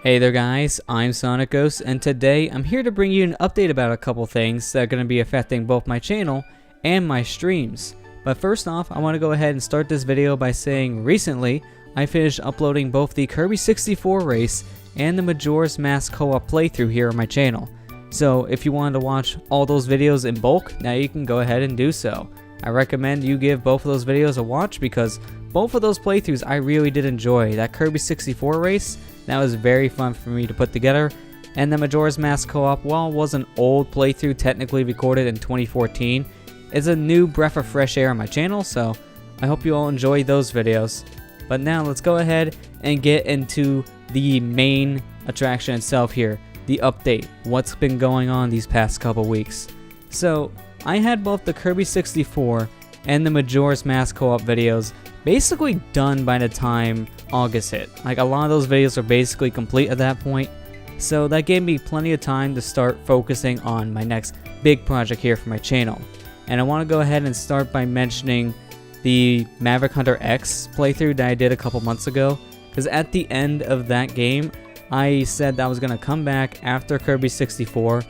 Hey there guys, I'm SonicGhost, and today I'm here to bring you an update about a couple things that are going to be affecting both my channel and my streams. But first off, I want to go ahead and start this video by saying recently I finished uploading both the Kirby 64 race and the Majora's Mask co-op playthrough here on my channel. So if you wanted to watch all those videos in bulk, now you can go ahead and do so. I recommend you give both of those videos a watch because both of those playthroughs I really did enjoy. That Kirby 64 race, that was very fun for me to put together, and the Majora's Mask co-op, while it was an old playthrough technically recorded in 2014, it's a new breath of fresh air on my channel, so I hope you all enjoy those videos. But now let's go ahead and get into the main attraction itself here, the update, what's been going on these past couple weeks. So I had both the Kirby 64 and the Majora's Mask co-op videos basically done by the time August hit. Like, a lot of those videos are basically complete at that point, so that gave me plenty of time to start focusing on my next big project here for my channel. And I want to go ahead and start by mentioning the Maverick Hunter X playthrough that I did a couple months ago, because at the end of that game I said that I was going to come back after Kirby 64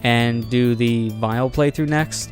and do the Vile playthrough next.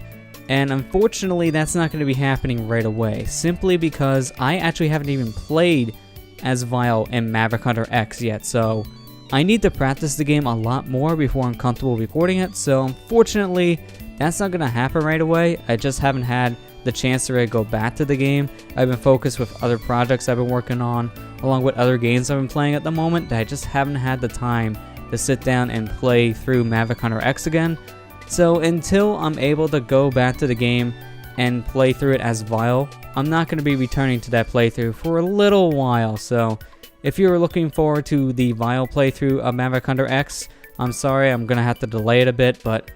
And unfortunately that's not going to be happening right away, simply because I actually haven't even played as Vile in Maverick Hunter X yet, so I need to practice the game a lot more before I'm comfortable recording it. So unfortunately that's not going to happen right away. I just haven't had the chance to really go back to the game. I've been focused with other projects I've been working on, along with other games I've been playing at the moment, that I just haven't had the time to sit down and play through Maverick Hunter X again. So until I'm able to go back to the game and play through it as Vile, I'm not going to be returning to that playthrough for a little while. So if you're looking forward to the Vile playthrough of Maverick Hunter X, I'm sorry, I'm going to have to delay it a bit, but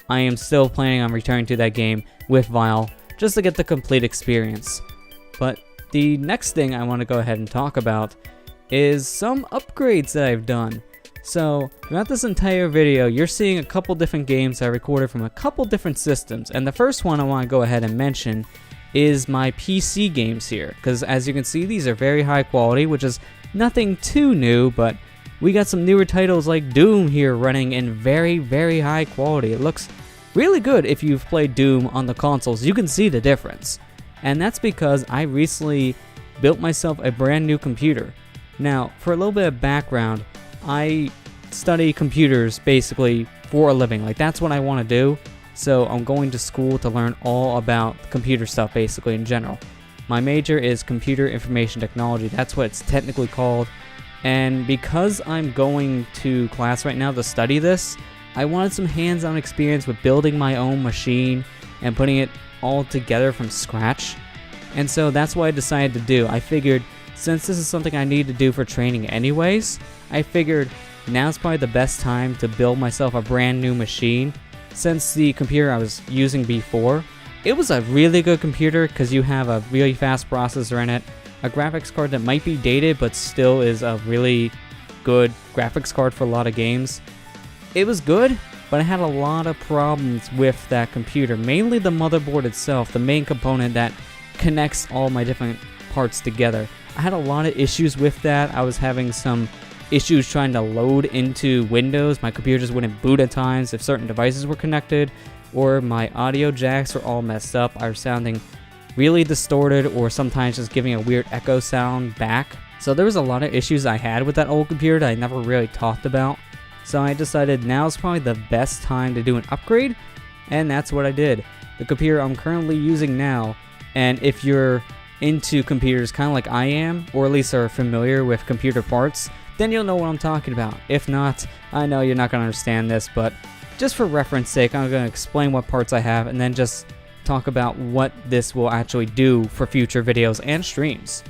I am still planning on returning to that game with Vile just to get the complete experience. But the next thing I want to go ahead and talk about is some upgrades that I've done. So throughout this entire video, you're seeing a couple different games I recorded from a couple different systems, and the first one I want to go ahead and mention is my PC games here, because as you can see, these are very high quality, which is nothing too new, but we got some newer titles like Doom here running in very high quality. It looks really good. If you've played Doom on the consoles, you can see the difference, and that's because I recently built myself a brand new computer. Now, for a little bit of background, I study computers basically for a living. Like, that's what I want to do. So I'm going to school to learn all about computer stuff basically in general. My major is computer information technology. That's what it's technically called. And because I'm going to class right now to study this, I wanted some hands-on experience with building my own machine and putting it all together from scratch. And so that's what I decided to do. I figured, since this is something I need to do for training anyways, I figured now's probably the best time to build myself a brand new machine, since the computer I was using before, it was a really good computer because you have a really fast processor in it, a graphics card that might be dated but still is a really good graphics card for a lot of games. It was good, but I had a lot of problems with that computer, mainly the motherboard itself, the main component that connects all my different parts together. I had a lot of issues with that. I was having some issues trying to load into Windows. My computer just wouldn't boot at times if certain devices were connected, or my audio jacks were all messed up. I was sounding really distorted, or sometimes just giving a weird echo sound back. So there was a lot of issues I had with that old computer that I never really talked about. So I decided now's probably the best time to do an upgrade, and that's what I did. The computer I'm currently using now, and if you're into computers kind of like I am, or at least are familiar with computer parts, then you'll know what I'm talking about. If not, I know you're not going to understand this, but just for reference sake, I'm going to explain what parts I have and then just talk about what this will actually do for future videos and streams.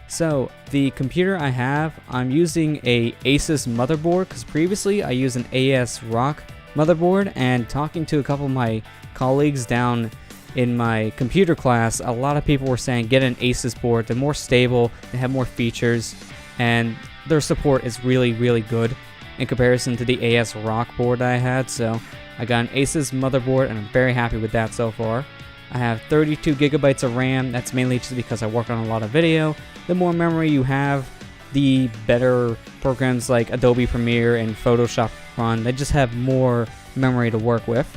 So the computer I have, I'm using a Asus motherboard, because previously I used an AS ROG motherboard, and talking to a couple of my colleagues down in my computer class, a lot of people were saying get an Asus board. They're more stable, they have more features, and their support is really good in comparison to the AS ROG board I had. So I got an Asus motherboard and I'm very happy with that so far. I have 32 gigabytes of RAM. That's mainly just because I work on a lot of video. The more memory you have, the better programs like Adobe Premiere and Photoshop Run. They just have more memory to work with.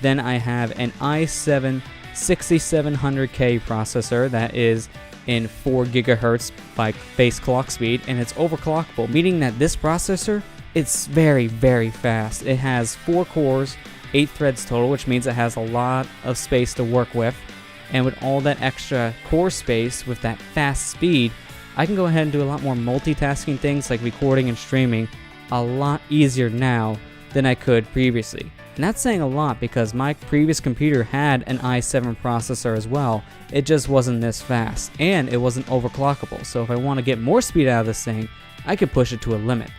Then I have an i7 6700K processor that is in 4 gigahertz by base clock speed, and it's overclockable, meaning that this processor, it's very, very fast. It has 4 cores, 8 threads total, which means it has a lot of space to work with. And with all that extra core space, with that fast speed, I can go ahead and do a lot more multitasking things like recording and streaming a lot easier now than I could previously. And that's saying a lot because my previous computer had an i7 processor as well. It just wasn't this fast, and it wasn't overclockable. So if I want to get more speed out of this thing, I could push it to a limit.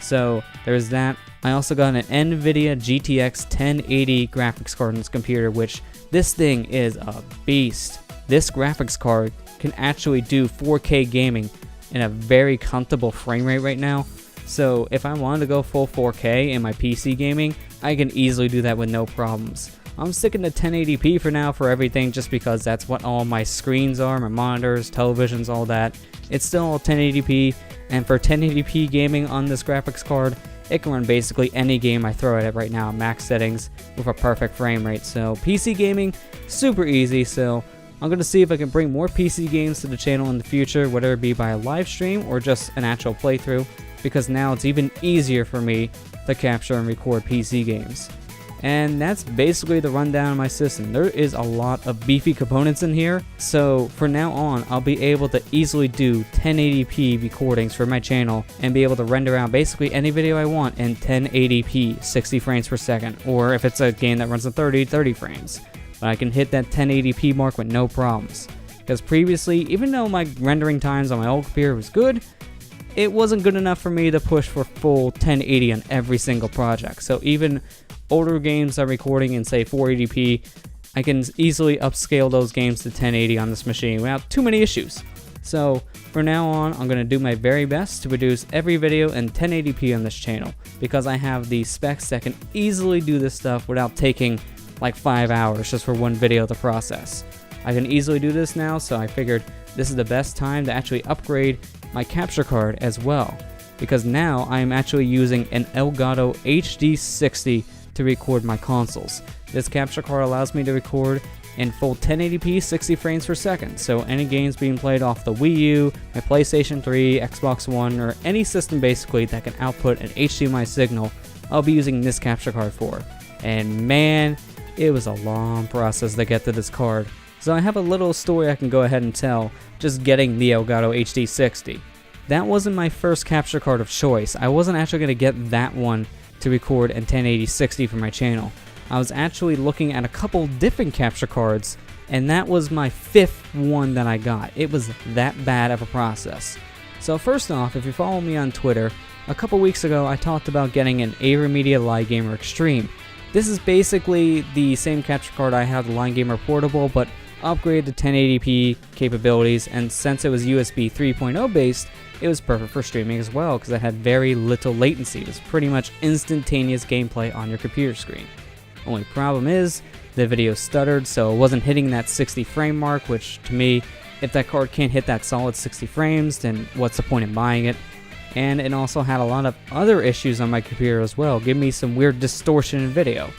So there's that. I also got an NVIDIA GTX 1080 graphics card in this computer, which this thing is a beast. This graphics card can actually do 4K gaming in a very comfortable frame rate right now. So if I wanted to go full 4K in my PC gaming, I can easily do that with no problems. I'm sticking to 1080p for now for everything just because that's what all my screens are, my monitors, televisions, all that. It's still all 1080p, and for 1080p gaming on this graphics card, it can run basically any game I throw at it right now, max settings with a perfect frame rate. So PC gaming, super easy. So I'm going to see if I can bring more PC games to the channel in the future, whether it be by a live stream or just an actual playthrough, because now it's even easier for me to capture and record PC games. And that's basically the rundown of my system. There is a lot of beefy components in here, so from now on I'll be able to easily do 1080p recordings for my channel and be able to render out basically any video I want in 1080p 60 frames per second, or if it's a game that runs at 30 frames. But I can hit that 1080p mark with no problems, because previously, even though my rendering times on my old computer was good, it wasn't good enough for me to push for full 1080 on every single project. So even older games I'm recording in say 480p, I can easily upscale those games to 1080 on this machine without too many issues. So from now on, I'm going to do my very best to produce every video in 1080p on this channel, because I have the specs that can easily do this stuff without taking like 5 hours just for one video to process. I can easily do this now, so I figured this is the best time to actually upgrade my capture card as well, because now I am actually using an Elgato HD60 to record my consoles. This capture card allows me to record in full 1080p 60 frames per second, so any games being played off the Wii U, my PlayStation 3, Xbox One, or any system basically that can output an HDMI signal, I'll be using this capture card for. And man, it was a long process to get to this card. So I have a little story I can go ahead and tell just getting the Elgato HD60. That wasn't my first capture card of choice. I wasn't actually going to get that one to record in 1080 60 for my channel. I was actually looking at a couple different capture cards, and that was my 5th one that I got. It was that bad of a process. So first off, if you follow me on Twitter, a couple weeks ago I talked about getting an AverMedia Live Gamer Extreme. This is basically the same capture card I have, the Line Gamer Portable, but upgraded to 1080p capabilities, and since it was USB 3.0 based, it was perfect for streaming as well because it had very little latency. It was pretty much instantaneous gameplay on your computer screen. Only problem is, the video stuttered, so it wasn't hitting that 60 frame mark, which to me, if that card can't hit that solid 60 frames, then what's the point in buying it? And it also had a lot of other issues on my computer as well, giving me some weird distortion in video.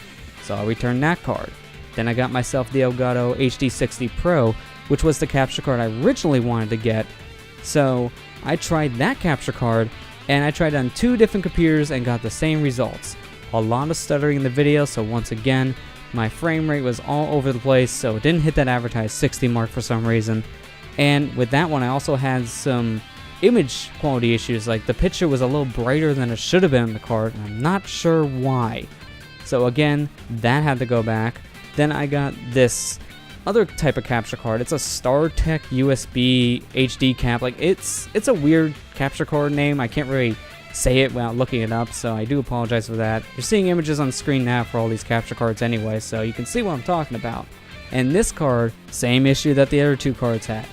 So I returned that card. Then I got myself the Elgato HD60 Pro, which was the capture card I originally wanted to get. So I tried that capture card, and I tried it on 2 different computers and got the same results. A lot of stuttering in the video, so once again, my frame rate was all over the place, so it didn't hit that advertised 60 mark for some reason. And with that one, I also had some image quality issues, like the picture was a little brighter than it should have been on the card, and I'm not sure why. So again, that had to go back. Then I got this other type of capture card. It's a StarTech USB HD cap. Like it's a weird capture card name. I can't really say it without looking it up, so I do apologize for that. You're seeing images on screen now for all these capture cards anyway, so you can see what I'm talking about. And this card, same issue that the other 2 cards had.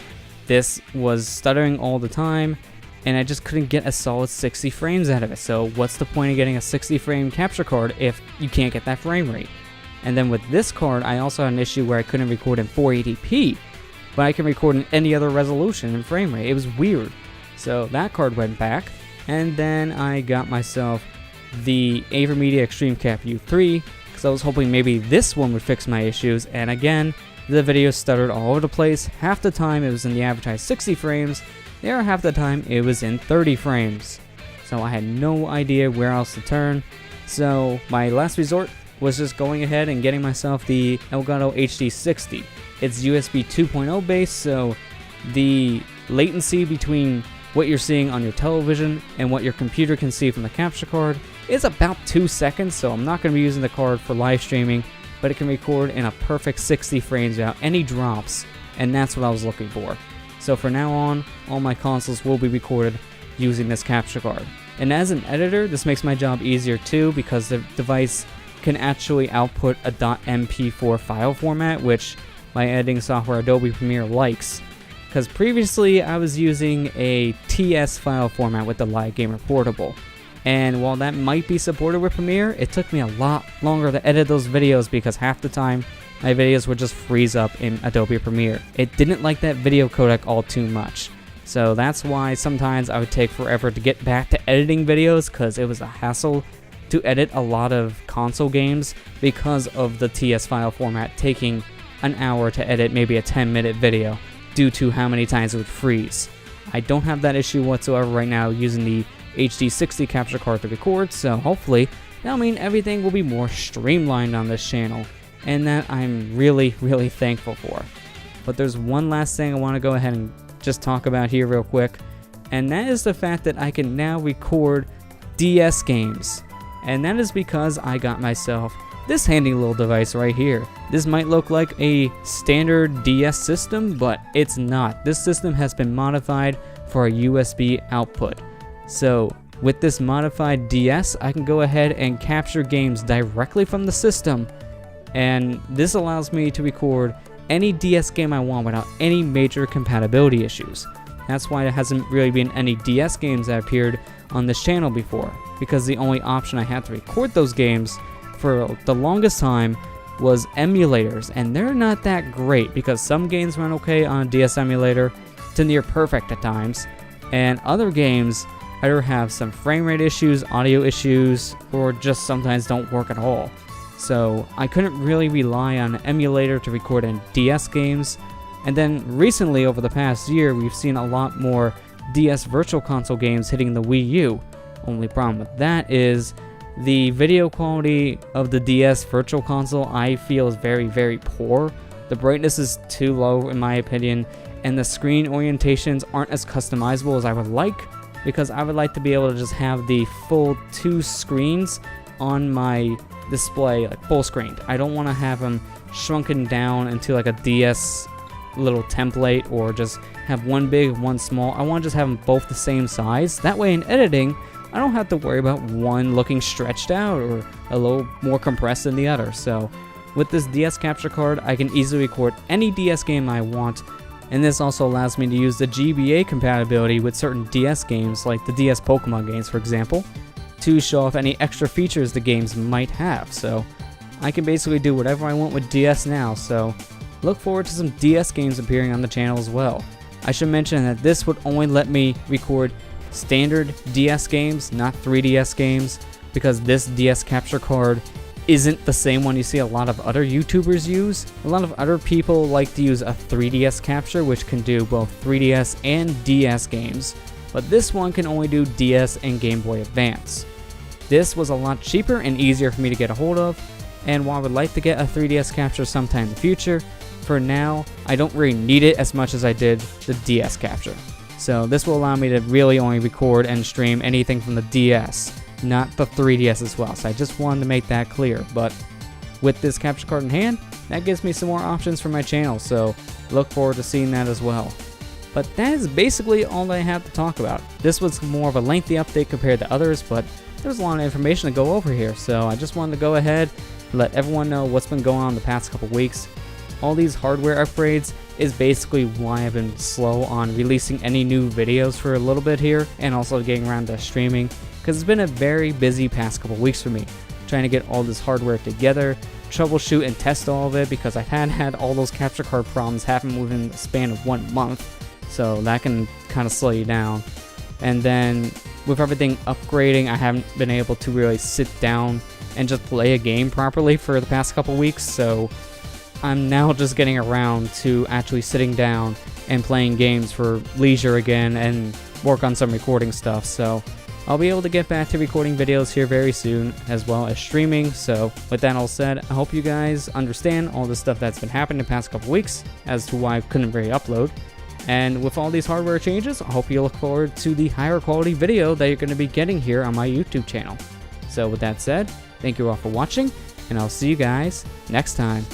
This was stuttering all the time, and I just couldn't get a solid 60 frames out of it. So what's the point of getting a 60 frame capture card if you can't get that frame rate? And then with this card, I also had an issue where I couldn't record in 480p, but I can record in any other resolution and frame rate. It was weird. So that card went back, and then I got myself the AverMedia Extreme Cap U3 because I was hoping maybe this one would fix my issues, and again, the video stuttered all over the place. Half the time it was in the advertised 60 frames, the other half the time it was in 30 frames. So I had no idea where else to turn, so my last resort was just going ahead and getting myself the Elgato HD60. It's USB 2.0 based, so the latency between what you're seeing on your television and what your computer can see from the capture card is about 2 seconds, so I'm not going to be using the card for live streaming, but it can record in a perfect 60 frames without any drops, and that's what I was looking for. So for now on, all my consoles will be recorded using this capture card. And as an editor, this makes my job easier too, because the device can actually output a .mp4 file format, which my editing software Adobe Premiere likes. Because previously I was using a TS file format with the Live Gamer Portable, and while that might be supported with Premiere, it took me a lot longer to edit those videos because half the time my videos would just freeze up in Adobe Premiere. It didn't like that video codec all too much, so that's why sometimes I would take forever to get back to editing videos, because it was a hassle to edit a lot of console games because of the TS file format taking an hour to edit maybe a 10-minute video due to how many times it would freeze. I don't have that issue whatsoever right now using the HD60 capture card to record, so hopefully that'll mean everything will be more streamlined on this channel, and that I'm really thankful for. But there's one last thing I want to go ahead and just talk about here real quick, and that is the fact that I can now record DS games, and that is because I got myself this handy little device right here. This might look like a standard DS system, but it's not. This system has been modified for a USB output. So with this modified DS, I can go ahead and capture games directly from the system, and this allows me to record any DS game I want without any major compatibility issues. That's why there hasn't really been any DS games that appeared on this channel before, because the only option I had to record those games for the longest time was emulators, and they're not that great because some games run okay on a DS emulator to near perfect at times, and other games either have some frame rate issues, audio issues, or just sometimes don't work at all. So I couldn't really rely on an emulator to record in DS games, and then recently over the past year we've seen a lot more DS Virtual Console games hitting the Wii U. Only problem with that is the video quality of the DS Virtual Console I feel is very poor. The brightness is too low in my opinion, and the screen orientations aren't as customizable as I would like, because I would like to be able to just have the full 2 screens on my display, like full screened. I don't want to have them shrunken down into like a DS little template, or just have one big, one small. I want to just have them both the same size. That way in editing, I don't have to worry about one looking stretched out or a little more compressed than the other. So with this DS capture card, I can easily record any DS game I want, and this also allows me to use the GBA compatibility with certain DS games, like the DS Pokemon games for example, to show off any extra features the games might have. So I can basically do whatever I want with DS now, so look forward to some DS games appearing on the channel as well. I should mention that this would only let me record standard DS games, not 3DS games, because this DS capture card isn't the same one you see a lot of other YouTubers use. A lot of other people like to use a 3DS capture, which can do both 3DS and DS games, but this one can only do DS and Game Boy Advance. This was a lot cheaper and easier for me to get a hold of, and while I would like to get a 3DS capture sometime in the future, for now, I don't really need it as much as I did the DS capture. So this will allow me to really only record and stream anything from the DS, not the 3DS as well. So I just wanted to make that clear. But with this capture card in hand, that gives me some more options for my channel. So look forward to seeing that as well. But that is basically all I have to talk about. This was more of a lengthy update compared to others, but there's a lot of information to go over here. So I just wanted to go ahead and let everyone know what's been going on the past couple weeks. All these hardware upgrades is basically why I've been slow on releasing any new videos for a little bit here, and also getting around to streaming, because it's been a very busy past couple weeks for me, trying to get all this hardware together, troubleshoot and test all of it, because I had all those capture card problems happen within the span of 1 month, so that can kind of slow you down. And then with everything upgrading, I haven't been able to really sit down and just play a game properly for the past couple weeks, so I'm now just getting around to actually sitting down and playing games for leisure again and work on some recording stuff. So I'll be able to get back to recording videos here very soon, as well as streaming. So with that all said, I hope you guys understand all the stuff that's been happening the past couple weeks as to why I couldn't really upload. And with all these hardware changes, I hope you look forward to the higher quality video that you're going to be getting here on my YouTube channel. So with that said, thank you all for watching, and I'll see you guys next time.